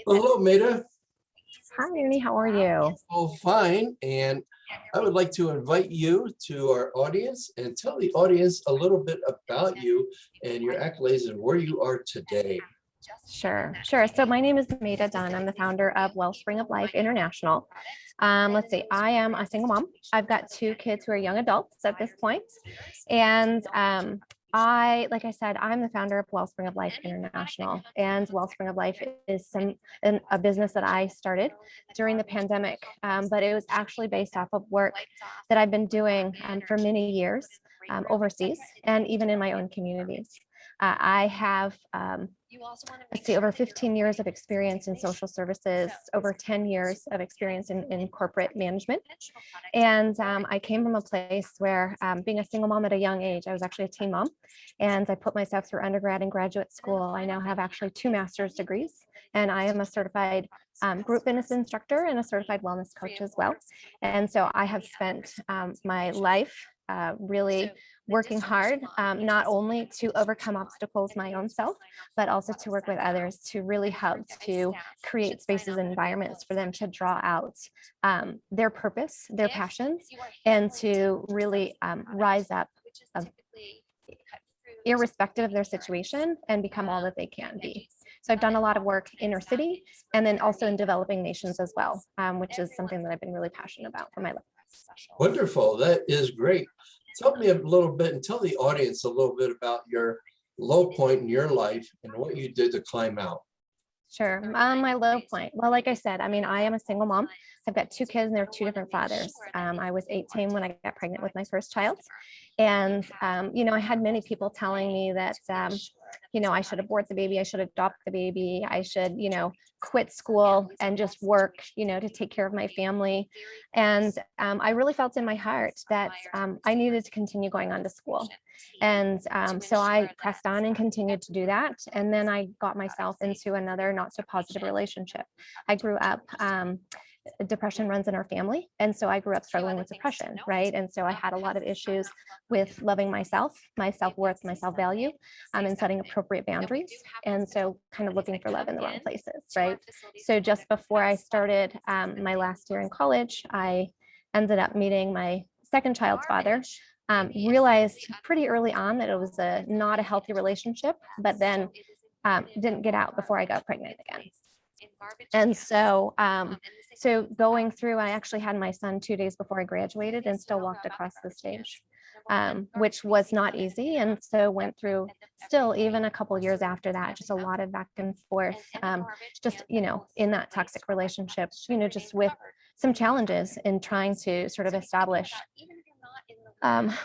Well, hello, Meta. Hi, Ernie. How are you? Oh, fine. And I would like to invite you to our audience and tell the audience a little bit about you and your accolades and where you are today. Sure. So my name is Meta Dunn. I'm the founder of Wellspring of Life International. Let's see, I am a single mom. I've got two kids who are young adults at this point. And like I said, I'm the founder of Wellspring of Life International. And Wellspring of Life is a business that I started during the pandemic, but it was actually based off of work that I've been doing for many years overseas and even in my own communities. I have over 15 years of experience in social services, over 10 years of experience in corporate management. And I came from a place where being a single mom at a young age, I was actually a teen mom, and I put myself through undergrad and graduate school. I now have actually 2 master's degrees, and I am a certified group fitness instructor and a certified wellness coach as well. And so I have spent my life really working hard, not only to overcome obstacles my own self, but also to work with others to really help to create spaces and environments for them to draw out their purpose, their passions, and to really rise up irrespective of their situation and become all that they can be. So I've done a lot of work inner city and then also in developing nations as well, which is something that I've been really passionate about for my life. Wonderful. That is great. Tell me a little bit and tell the audience a little bit about your low point in your life and what you did to climb out. Sure. My low point. Well, like I said, I mean, I am a single mom. I've got 2 kids and they're 2 different fathers. I was 18 when I got pregnant with my first child. And, I had many people telling me that, I should abort the baby. I should adopt the baby. I should, quit school and just work, to take care of my family. And I really felt in my heart that I needed to continue going on to school. And so I pressed on and continued to do that. And then I got myself into another not so positive relationship. I grew up, depression runs in our family. And so I grew up struggling with depression, right? And so I had a lot of issues with loving myself, my self-worth, my self-value, and setting appropriate boundaries. And so kind of looking for love in the wrong places, right? So just before I started my last year in college, I ended up meeting my second child's father. Realized pretty early on that it was not a healthy relationship, but then didn't get out before I got pregnant again. And so, going through, I actually had my son 2 days before I graduated and still walked across the stage, which was not easy. And so went through still even a couple years after that, just a lot of back and forth, just, in that toxic relationship, just with some challenges in trying to sort of establish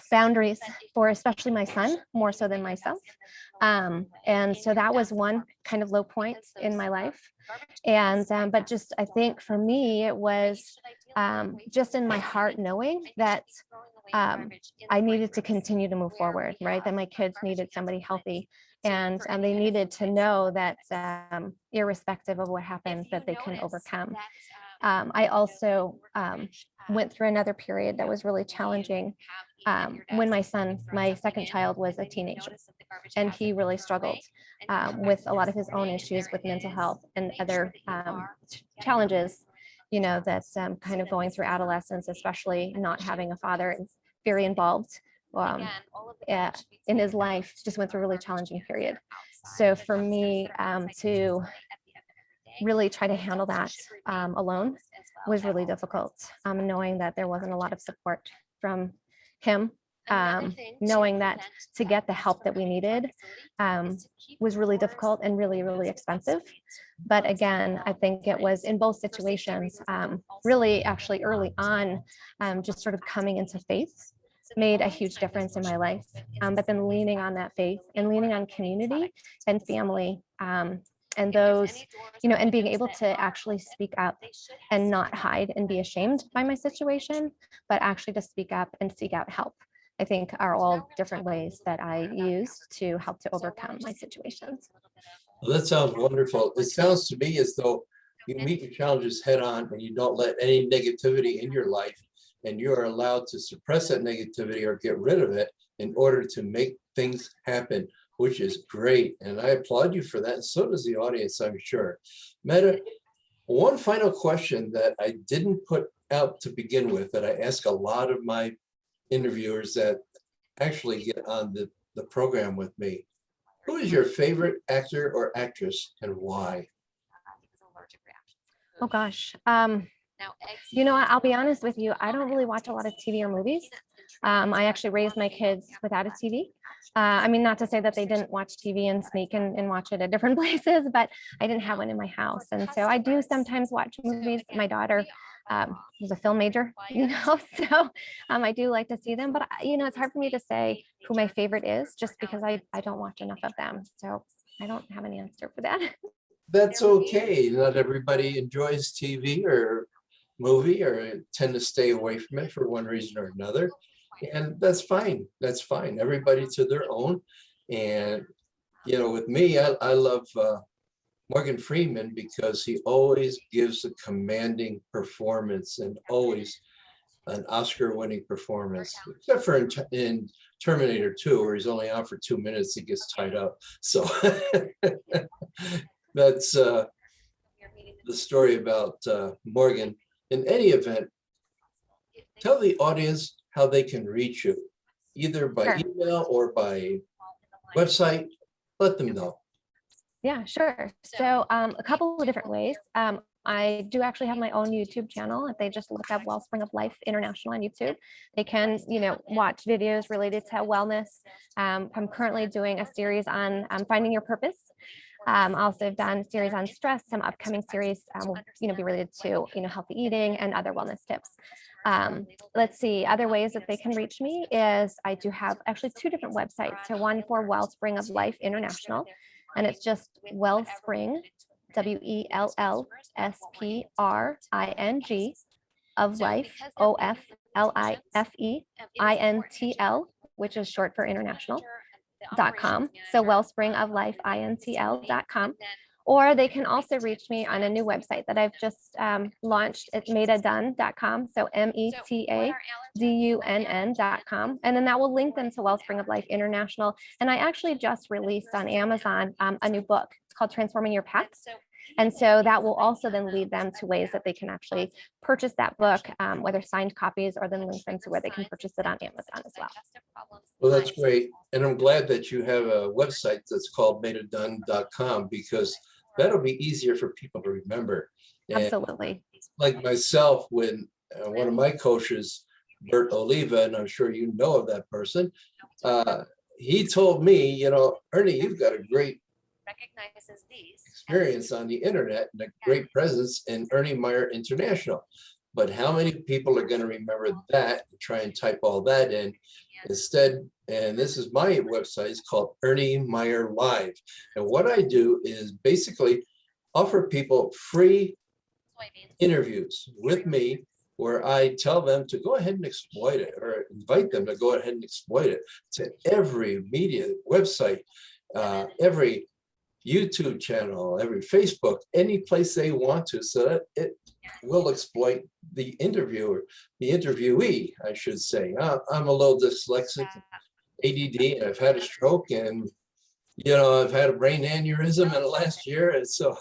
boundaries for especially my son, more so than myself. And so that was one kind of low point in my life. And but just I think for me, it was just in my heart knowing that I needed to continue to move forward, right? That my kids needed somebody healthy, and they needed to know that irrespective of what happens, that they can overcome. I also went through another period that was really challenging when my second child, was a teenager, and he really struggled with a lot of his own issues with mental health and other challenges, that's kind of going through adolescence, especially not having a father, very involved in his life, just went through a really challenging period. So for me to really try to handle that alone was really difficult, knowing that there wasn't a lot of support from him, knowing that to get the help that we needed was really difficult and really, really expensive. But again, I think it was in both situations, really actually early on, just sort of coming into faith made a huge difference in my life. But then leaning on that faith and leaning on community and family, and those, and being able to actually speak up and not hide and be ashamed by my situation, but actually to speak up and seek out help, I think are all different ways that I use to help to overcome my situations. Well, that sounds wonderful. It sounds to me as though you meet your challenges head on and you don't let any negativity in your life, and you are allowed to suppress that negativity or get rid of it in order to make things happen, which is great. And I applaud you for that. And so does the audience, I'm sure. Meta, one final question that I didn't put out to begin with, that I ask a lot of my interviewers that actually get on the program with me. Who is your favorite actor or actress and why? Oh gosh. You know, I'll be honest with you. I don't really watch a lot of TV or movies. I actually raised my kids without a TV. I mean, not to say that they didn't watch TV and sneak and watch it at different places, but I didn't have one in my house. And so I do sometimes watch movies. My daughter was a film major, you know, so I do like to see them. But, you know, it's hard for me to say who my favorite is just because I don't watch enough of them. So I don't have an answer for that. That's okay. Not everybody enjoys TV or movie or tend to stay away from it for one reason or another. And that's fine. That's fine. Everybody to their own. And, you know, with me, I love Morgan Freeman because he always gives a commanding performance and always an Oscar-winning performance, except for in Terminator 2, where he's only on for 2 minutes, he gets tied up. So that's the story about Morgan. In any event, tell the audience how they can reach you, either by Sure. email or by website. Let them know. Yeah, sure. So a couple of different ways. I do actually have my own YouTube channel. If they just look up Wellspring of Life International on YouTube, they can, you know, watch videos related to wellness. I'm currently doing a series on finding your purpose. Also have done a series on stress. Some upcoming series will, you know, be related to, you know, healthy eating and other wellness tips. Let's see, other ways that they can reach me is I do have actually 2 different websites. So one for Wellspring of Life International, and it's just Wellspring, WELLSPRING of Life, OFLIFEINTL, which is short for international.com. So Wellspring of Life INTL.com. Or they can also reach me on a new website that I've just launched at metadunn.com. So METADUNN.com. And then that will link them to Wellspring of Life International. And I actually just released on Amazon a new book. It's called Transforming Your Path. And so that will also then lead them to ways that they can actually purchase that book, whether signed copies or then link them to where they can purchase it on Amazon as well. Well, that's great. And I'm glad that you have a website that's called metadunn.com because that'll be easier for people to remember. And Absolutely. like myself, when one of my coaches, Bert Oliva, and I'm sure you know of that person, he told me, you know, Ernie, you've got a great experience on the internet and a great presence in Ernie Meyer International. But how many people are going to remember that and try and type all that in instead? And this is my website, it's called Ernie Meyer Live. And what I do is basically offer people free interviews with me where I tell them to go ahead and exploit it, or invite them to go ahead and exploit it to every media website, every YouTube channel, every Facebook, any place they want to, so that it will exploit the interviewer, the interviewee, I should say. I'm a little dyslexic, ADD, and I've had a stroke, and you know, I've had a brain aneurysm in the last year, and so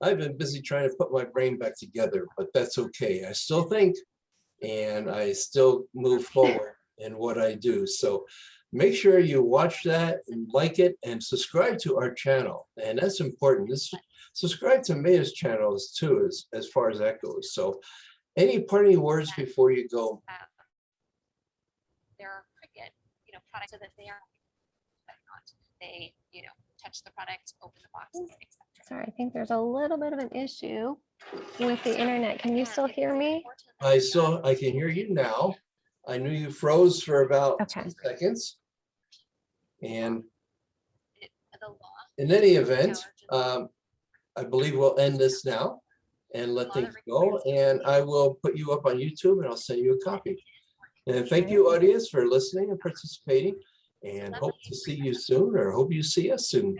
I've been busy trying to put my brain back together, but that's okay. I still think, and I still move forward in what I do. So make sure you watch that and like it and subscribe to our channel. And that's important. Subscribe to Meta's channels too, as far as that goes. So any parting words before you go? There are cricket, you know, products so that they are not. They, you know, touch the product, open the box, etc. Sorry, I think there's a little bit of an issue with the internet. Can you still hear me? I can hear you now. I knew you froze for about 10 seconds. And in any event, I believe we'll end this now and let things go. And I will put you up on YouTube and I'll send you a copy. And thank you, audience, for listening and participating. And hope to see you soon, or hope you see us soon.